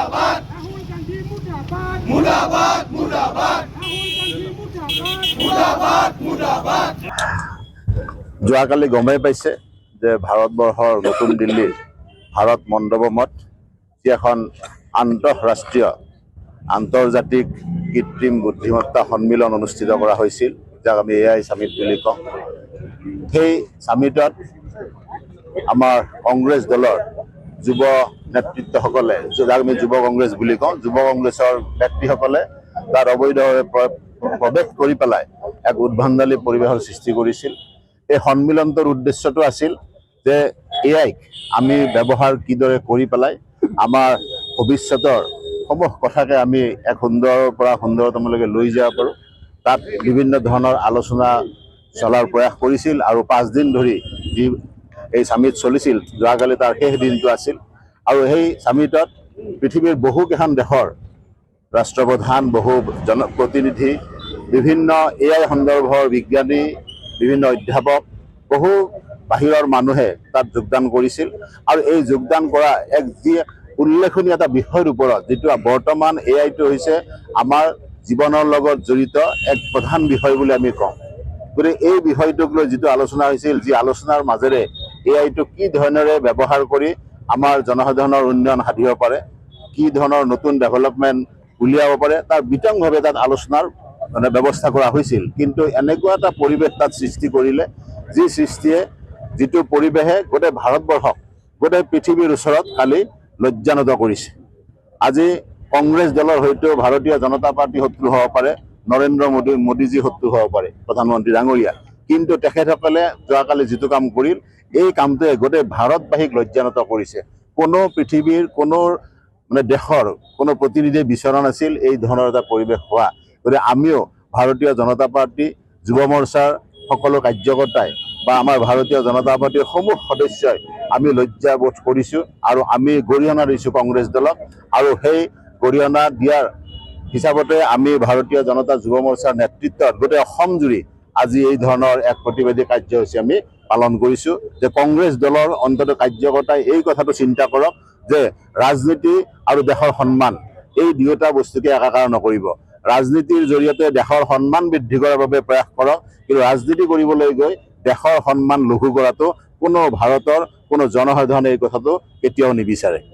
মুৰ্দাবাদ ৰাহুল গান্ধী মুৰ্দাবাদ মুৰ্দাবাদ মুৰ্দাবাদ মুৰ্দাবাদ মুৰ্দাবাদ। যোৱাকালি গমেই পাইছে যে ভাৰতবৰ্ষৰ নতুন দিল্লীৰ ভাৰত মণ্ডপমত যি এখন আন্তঃৰাষ্ট্ৰীয় আন্তৰ্জাতিক কৃত্ৰিম বুদ্ধিমত্তা সন্মিলন অনুষ্ঠিত কৰা হৈছিল, যাক আমি AI সামিট বুলি কওঁ। সেই সামিটত আমাৰ কংগ্ৰেছ দলৰ যুৱ নেতৃত্বসকলে, যাক আমি যুৱ কংগ্ৰেছ বুলি কওঁ, যুৱ কংগ্ৰেছৰ ব্যক্তিসকলে তাত অবৈধভাৱে প্ৰৱেশ কৰি পেলাই এক উদ্ভণ্ডালী পৰিৱেশৰ সৃষ্টি কৰিছিল। এই সন্মিলনটোৰ উদ্দেশ্যটো আছিল যে এআইক আমি ব্যৱহাৰ কিদৰে কৰি পেলাই আমাৰ ভৱিষ্যতৰ সমূহ কথাকে আমি এক সুন্দৰৰ পৰা সুন্দৰতমলৈকে লৈ যাব পাৰোঁ, তাত বিভিন্ন ধৰণৰ আলোচনা চলাৰ প্ৰয়াস কৰিছিল। আৰু 5 দিন ধৰি যি এই সামিট চলিছিল, যোৱাকালি তাৰ শেষ দিনটো আছিল। আৰু সেই সামিটত পৃথিৱীৰ বহুকেইখন দেশৰ ৰাষ্ট্ৰপ্ৰধান, বহু জনপ্ৰতিনিধি, বিভিন্ন AI সন্দৰ্ভৰ বিজ্ঞানী, বিভিন্ন অধ্যাপক, বহু বাহিৰৰ মানুহে তাত যোগদান কৰিছিল। আৰু এই যোগদান কৰা এক যি উল্লেখনীয় এটা বিষয়ৰ ওপৰত, যিটো বৰ্তমান এআইটো হৈছে আমাৰ জীৱনৰ লগত জড়িত এক প্ৰধান বিষয় বুলি আমি কওঁ। গতিকে এই বিষয়টোক লৈ যিটো আলোচনা হৈছিল, যি আলোচনাৰ মাজেৰে এআইটো কি ধৰণেৰে ব্যৱহাৰ কৰি আমাৰ জনসাধাৰণৰ উন্নয়ন সাধিব পাৰে, কি ধৰণৰ নতুন ডেভেলপমেণ্ট উলিয়াব পাৰে, তাৰ বিতংভাৱে তাত আলোচনাৰ ব্যৱস্থা কৰা হৈছিল। কিন্তু এনেকুৱা এটা পৰিৱেশ তাত সৃষ্টি কৰিলে, যি সৃষ্টিয়ে, যিটো পৰিৱেশে গোটেই ভাৰতবৰ্ষক, গোটেই পৃথিৱীৰ ওচৰত কালি লজ্জানত কৰিছে। আজি কংগ্ৰেছ দলৰ হয়তো ভাৰতীয় জনতা পাৰ্টি শত্ৰু হ'ব পাৰে, নৰেন্দ্ৰ মোদীজী শত্ৰু হ'ব পাৰে, প্ৰধানমন্ত্ৰী ডাঙৰীয়া, কিন্তু তেখেতসকলে যোৱাকালি যিটো কাম কৰিল, এই কামটোৱে গোটেই ভাৰতবাসীক লজ্জানত কৰিছে। কোনো পৃথিৱীৰ কোনো দেশৰ কোনো প্ৰতিনিধিয়ে বিচৰা নাছিল এই ধৰণৰ এটা পৰিৱেশ হোৱা। গতিকে আমিও ভাৰতীয় জনতা পাৰ্টি, যুৱ মৰ্চাৰ সকলো কাৰ্যকৰ্তাই বা আমাৰ ভাৰতীয় জনতা পাৰ্টিৰ সমূহ সদস্যই আমি লজ্জাবোধ কৰিছোঁ আৰু আমি গৰিহণা দিছোঁ কংগ্ৰেছ দলক। আৰু সেই গৰিহণা দিয়াৰ হিচাপতে আমি ভাৰতীয় জনতা যুৱ মৰ্চাৰ নেতৃত্বত গোটেই অসম জুৰি আজি এই ধৰণৰ এক প্ৰতিবাদী কাৰ্যসূচী আমি পালন কৰিছোঁ, যে কংগ্ৰেছ দলৰ অন্তত কাৰ্যকৰ্তাই এই কথাটো চিন্তা কৰক যে ৰাজনীতি আৰু দেশৰ সন্মান, এই দুয়োটা বস্তুকে একাকাৰ নকৰিব। ৰাজনীতিৰ জৰিয়তে দেশৰ সন্মান বৃদ্ধি কৰাৰ বাবে প্ৰয়াস কৰক, কিন্তু ৰাজনীতি কৰিবলৈ গৈ দেশৰ সন্মান লঘু কৰাটো কোনো ভাৰতৰ কোনো জনসাধাৰণে এই কথাটো কেতিয়াও নিবিচাৰে।